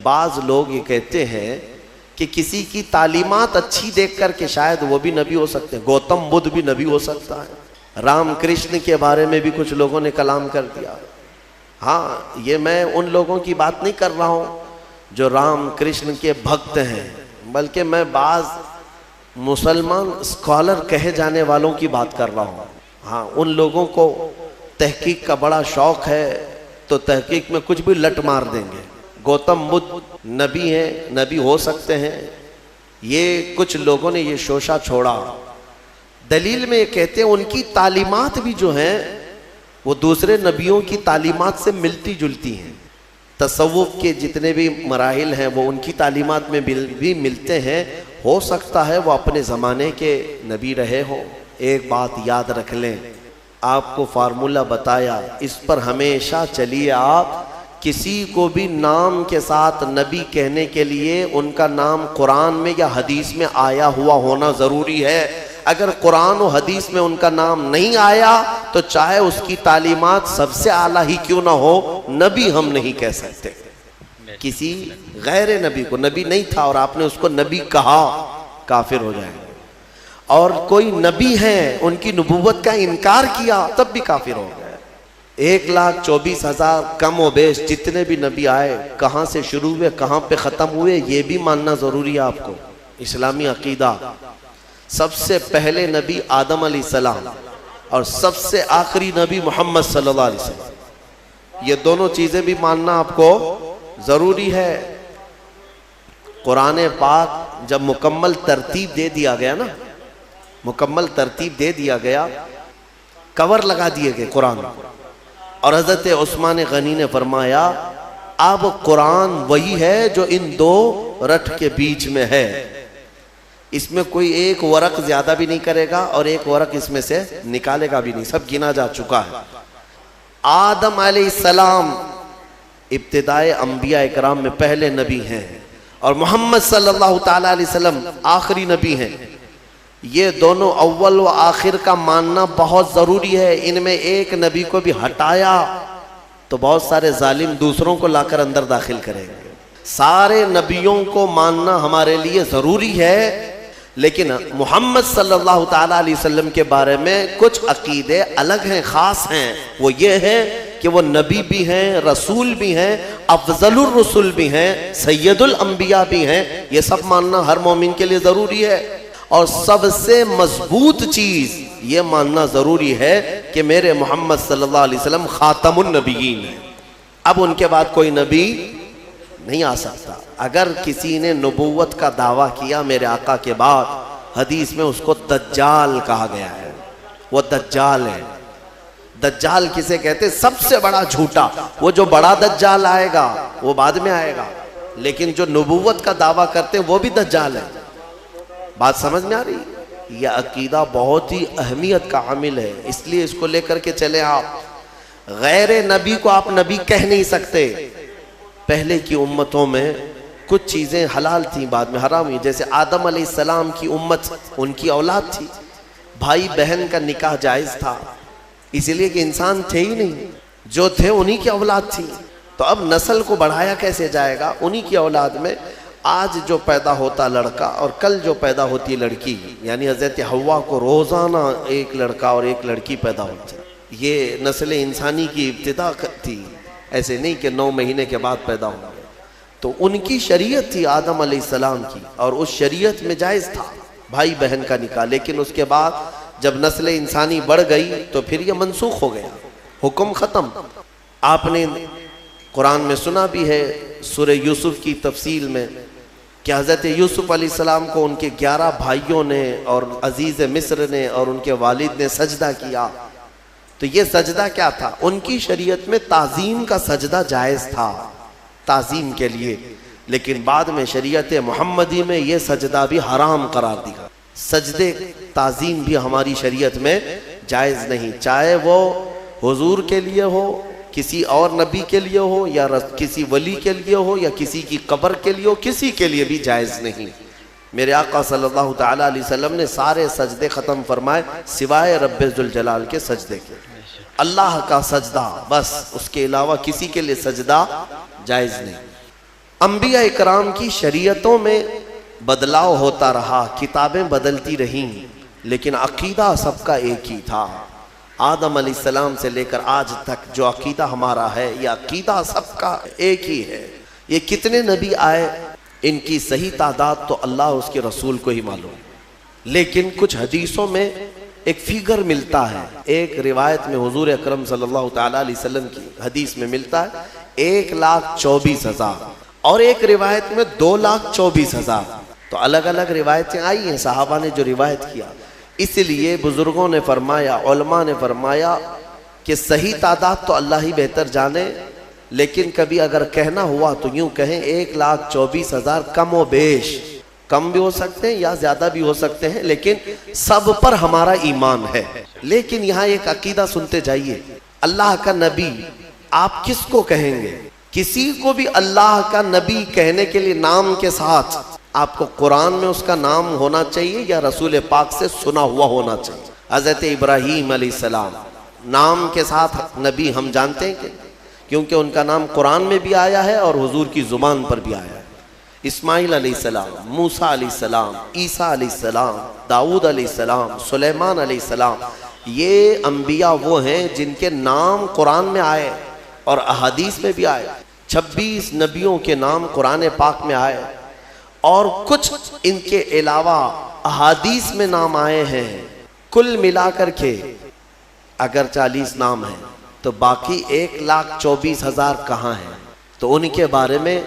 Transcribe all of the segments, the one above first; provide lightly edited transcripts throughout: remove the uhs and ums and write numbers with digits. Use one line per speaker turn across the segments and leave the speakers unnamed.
بعض لوگ یہ کہتے ہیں کہ کسی کی تعلیمات اچھی دیکھ کر کے شاید وہ بھی نبی ہو سکتے ہیں، گوتم بدھ بھی نبی ہو سکتا ہے، رام کرشن کے بارے میں بھی کچھ لوگوں نے کلام کر دیا۔ ہاں، یہ میں ان لوگوں کی بات نہیں کر رہا ہوں جو رام کرشن کے بھکت ہیں، بلکہ میں بعض مسلمان اسکالر کہے جانے والوں کی بات کر رہا ہوں۔ ہاں، ان لوگوں کو تحقیق کا بڑا شوق ہے تو تحقیق میں کچھ بھی لٹ مار دیں گے۔ گوتم بدھ نبی ہیں، نبی ہو سکتے ہیں، یہ کچھ لوگوں نے یہ شوشہ چھوڑا۔ دلیل میں یہ کہتے ہیں ان کی تعلیمات بھی جو ہیں وہ دوسرے نبیوں کی تعلیمات سے ملتی جلتی ہیں۔ تصوف کے جتنے بھی مراحل ہیں وہ ان کی تعلیمات میں بھی ملتے ہیں۔ ہو سکتا ہے وہ اپنے زمانے کے نبی رہے ہوں۔ ایک بات یاد رکھ لیں، آپ کو فارمولہ بتایا، اس پر ہمیشہ چلیے۔ آپ کسی کو بھی نام کے ساتھ نبی کہنے کے لیے ان کا نام قرآن میں یا حدیث میں آیا ہوا ہونا ضروری ہے۔ اگر قرآن و حدیث میں ان کا نام نہیں آیا تو چاہے اس کی تعلیمات سب سے اعلیٰ ہی کیوں نہ ہو، نبی ہم نہیں کہہ سکتے۔ کسی غیر نبی کو، نبی نہیں تھا اور آپ نے اس کو نبی کہا، کافر ہو جائے گا۔ اور کوئی نبی ہیں ان کی نبوت کا انکار کیا تب بھی کافر ہو گئے۔ 1,24,000 کم و بیش جتنے بھی نبی آئے، کہاں سے شروع ہوئے کہاں پہ ختم ہوئے یہ بھی ماننا ضروری ہے آپ کو۔ اسلامی عقیدہ، سب سے پہلے نبی آدم علیہ السلام اور سب سے آخری نبی محمد صلی اللہ علیہ وسلم، یہ دونوں چیزیں بھی ماننا آپ کو ضروری ہے۔ قرآن پاک جب مکمل ترتیب دے دیا گیا نا، مکمل ترتیب دے دیا گیا، کور لگا دیے گئے قرآن، اور حضرت عثمان غنی نے فرمایا اب قرآن وہی ہے جو ان دو رٹ کے بیچ میں ہے، اس میں کوئی ایک ورق زیادہ بھی نہیں کرے گا اور ایک ورق اس میں سے نکالے گا بھی نہیں، سب گنا جا چکا ہے۔ آدم علیہ السلام ابتدائے انبیاء اکرام میں پہلے نبی ہیں اور محمد صلی اللہ تعالیٰ علیہ وسلم آخری نبی ہیں۔ یہ دونوں اول و آخر کا ماننا بہت ضروری ہے۔ ان میں ایک نبی کو بھی ہٹایا تو بہت سارے ظالم دوسروں کو لا کر اندر داخل کریں گے۔ سارے نبیوں کو ماننا ہمارے لیے ضروری ہے، لیکن محمد صلی اللہ تعالیٰ علیہ وسلم کے بارے میں کچھ عقیدے الگ ہیں، خاص ہیں۔ وہ یہ ہے کہ وہ نبی بھی ہیں، رسول بھی ہیں، افضل الرسل بھی ہیں، سید الانبیاء بھی ہیں۔ یہ سب ماننا ہر مومن کے لیے ضروری ہے۔ اور سب سے مضبوط چیز یہ ماننا ضروری ہے کہ میرے محمد صلی اللہ علیہ وسلم خاتم النبیین ہیں، اب ان کے بعد کوئی نبی نہیں آ سکتا۔ اگر کسی نے نبوت کا دعویٰ کیا میرے آقا کے بعد، حدیث میں اس کو دجال کہا گیا ہے، وہ دجال ہے۔ دجال کسے کہتے؟ سب سے بڑا جھوٹا۔ وہ جو بڑا دجال آئے گا وہ بعد میں آئے گا، لیکن جو نبوت کا دعویٰ کرتے ہیں وہ بھی دجال ہے۔ بات سمجھ میں آ رہی؟ یہ عقیدہ بہت ہی اہمیت کا عامل ہے، اس لیے اس کو لے کر کے چلے۔ آپ غیر نبی کو آپ نبی کہہ نہیں سکتے۔ پہلے کی امتوں میں کچھ چیزیں حلال تھیں، بعد میں حرام ہوئی۔ جیسے آدم علیہ السلام کی امت، ان کی اولاد تھی، بھائی بہن کا نکاح جائز تھا، اس لیے کہ انسان تھے ہی نہیں، جو تھے انہی کی اولاد تھی۔ تو اب نسل کو بڑھایا کیسے جائے گا؟ انہی کی اولاد میں آج جو پیدا ہوتا لڑکا اور کل جو پیدا ہوتی لڑکی، یعنی حضرت حوا کو روزانہ ایک لڑکا اور ایک لڑکی پیدا ہوتی، یہ نسل انسانی کی ابتدا تھی۔ ایسے نہیں کہ 9 مہینے کے بعد پیدا ہو گئے۔ تو ان کی شریعت تھی آدم علیہ السلام کی، اور اس شریعت میں جائز تھا بھائی بہن کا نکاح، لیکن اس کے بعد جب نسل انسانی بڑھ گئی تو پھر یہ منسوخ ہو گیا، حکم ختم۔ آپ نے قرآن میں سنا بھی ہے سورہ یوسف کی تفصیل میں کہ حضرت یوسف علیہ السلام کو ان کے 11 بھائیوں نے اور عزیز مصر نے اور ان کے والد نے سجدہ کیا۔ تو یہ سجدہ کیا تھا؟ ان کی شریعت میں تعظیم کا سجدہ جائز تھا، تعظیم کے لیے، لیکن بعد میں شریعت محمدی میں یہ سجدہ بھی حرام قرار دیا۔ سجدے تعظیم بھی ہماری شریعت میں جائز نہیں، چاہے وہ حضور کے لیے ہو، کسی اور نبی کے لیے ہو، یا کسی ولی کے لیے ہو، یا کسی کی قبر کے لیے ہو، کسی کے لیے بھی جائز نہیں۔ میرے آقا صلی اللہ تعالیٰ علیہ وسلم نے سارے سجدے ختم فرمائے سوائے رب ذوالجلال کے سجدے کے۔ اللہ کا سجدہ بس، اس کے علاوہ کسی کے لیے سجدہ جائز نہیں۔ انبیاء اکرام کی شریعتوں میں بدلاؤ ہوتا رہا، کتابیں بدلتی رہیں، لیکن عقیدہ سب کا ایک ہی تھا۔ آدم علیہ السلام سے لے کر آج تک جو عقیدہ ہمارا ہے، یہ عقیدہ سب کا ایک ہی ہے۔ یہ کتنے نبی آئے، ان کی صحیح تعداد تو اللہ اور اس کے رسول کو ہی معلوم، لیکن کچھ حدیثوں میں ایک فگر ملتا ہے۔ ایک روایت میں حضور اکرم صلی اللہ تعالیٰ علیہ وسلم کی حدیث میں ملتا ہے 1,24,000، اور ایک روایت میں 2,24,000۔ تو الگ الگ روایتیں آئی ہیں، صحابہ نے جو روایت کیا۔ اس لیے بزرگوں نے فرمایا، علماء نے فرمایا کہ صحیح تعداد تو اللہ ہی بہتر جانے، لیکن کبھی اگر کہنا ہوا تو یوں کہیں 1,24,000 کم و بیش، کم بھی ہو سکتے ہیں یا زیادہ بھی ہو سکتے ہیں، لیکن سب پر ہمارا ایمان ہے۔ لیکن یہاں ایک عقیدہ سنتے جائیے، اللہ کا نبی آپ کس کو کہیں گے؟ کسی کو بھی اللہ کا نبی کہنے کے لیے نام کے ساتھ آپ کو قرآن میں اس کا نام ہونا چاہیے یا رسول پاک سے سنا ہوا ہونا چاہیے۔ حضرت ابراہیم علیہ السلام نام کے ساتھ نبی ہم جانتے ہیں کیونکہ ان کا نام قرآن میں بھی آیا ہے اور حضور کی زبان پر بھی آیا ہے۔ اسماعیل علیہ السلام، موسیٰ علیہ السلام، عیسیٰ علیہ السلام، داؤد علیہ السلام، سلیمان علیہ السلام، یہ انبیاء وہ ہیں جن کے نام قرآن میں آئے اور احادیث میں بھی آئے۔ 26 نبیوں کے نام قرآن پاک میں آئے اور کچھ ان کے علاوہ احادیث میں نام آئے ہیں۔ کل ملا کر کے اگر 40 نام ہیں تو باقی 1,24,000 کہاں ہیں؟ تو ان کے بارے میں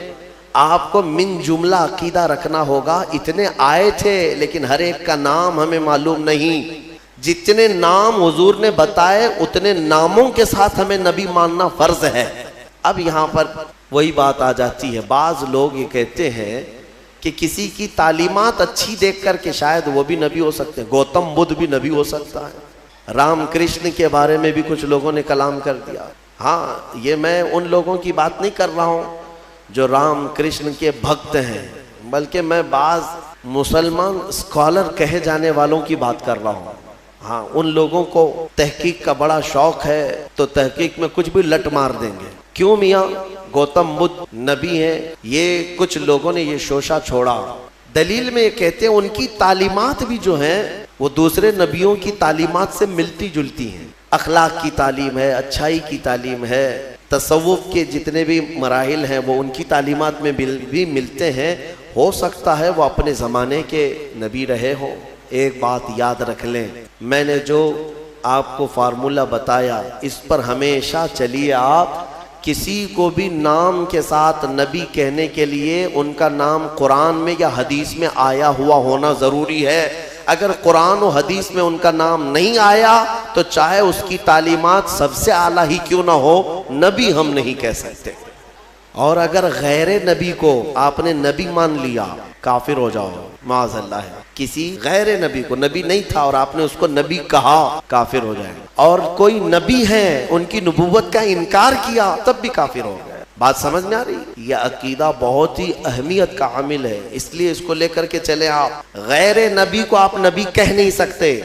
آپ کو من جملہ عقیدہ رکھنا ہوگا۔ اتنے آئے تھے لیکن ہر ایک کا نام ہمیں معلوم نہیں۔ جتنے نام حضور نے بتائے اتنے ناموں کے ساتھ ہمیں نبی ماننا فرض ہے۔ اب یہاں پر وہی بات آ جاتی ہے، بعض لوگ یہ کہتے ہیں کہ کسی کی تعلیمات اچھی دیکھ کر کے شاید وہ بھی نبی ہو سکتے ہیں، گوتم بدھ بھی نبی ہو سکتا ہے۔ رام کرشن کے بارے میں بھی کچھ لوگوں نے کلام کر دیا۔ ہاں، یہ میں ان لوگوں کی بات نہیں کر رہا ہوں جو رام کرشن کے بھکت ہیں، بلکہ میں بعض مسلمان اسکالر کہے جانے والوں کی بات کر رہا ہوں۔ ہاں، ان لوگوں کو تحقیق کا بڑا شوق ہے تو تحقیق میں کچھ بھی لٹ مار دیں گے۔ کیوں میاں گوتم بدھ نبی ہیں؟ یہ کچھ لوگوں نے یہ شوشہ چھوڑا۔ دلیل میں یہ کہتے ہیں ان کی تعلیمات بھی جو ہیں وہ دوسرے نبیوں کی تعلیمات سے ملتی جلتی ہیں۔ اخلاق کی تعلیم ہے، اچھائی کی تعلیم ہے، تصوف کے جتنے بھی مراحل ہیں وہ ان کی تعلیمات میں بھی ملتے ہیں۔ ہو سکتا ہے وہ اپنے زمانے کے نبی رہے ہوں۔ ایک بات یاد رکھ لیں، میں نے جو آپ کو فارمولہ بتایا اس پر ہمیشہ چلیے۔ آپ کسی کو بھی نام کے ساتھ نبی کہنے کے لیے ان کا نام قرآن میں یا حدیث میں آیا ہوا ہونا ضروری ہے۔ اگر قرآن و حدیث میں ان کا نام نہیں آیا تو چاہے اس کی تعلیمات سب سے اعلیٰ ہی کیوں نہ ہو، نبی ہم نہیں کہہ سکتے۔ اور اگر غیر نبی کو آپ نے نبی مان لیا، کافر ہو جاؤ، معاذ اللہ ہے۔ کسی غیر نبی کو، نبی نہیں تھا اور آپ نے اس کو نبی کہا، کافر ہو جائے۔ اور کوئی نبی ہے ان کی نبوت کا انکار کیا تب بھی کافر ہو گئے۔ بات سمجھ میں آ رہی؟ یہ عقیدہ بہت ہی اہمیت کا عامل ہے، اس لیے اس کو لے کر کے چلے۔ آپ غیر نبی کو آپ نبی کہہ نہیں سکتے۔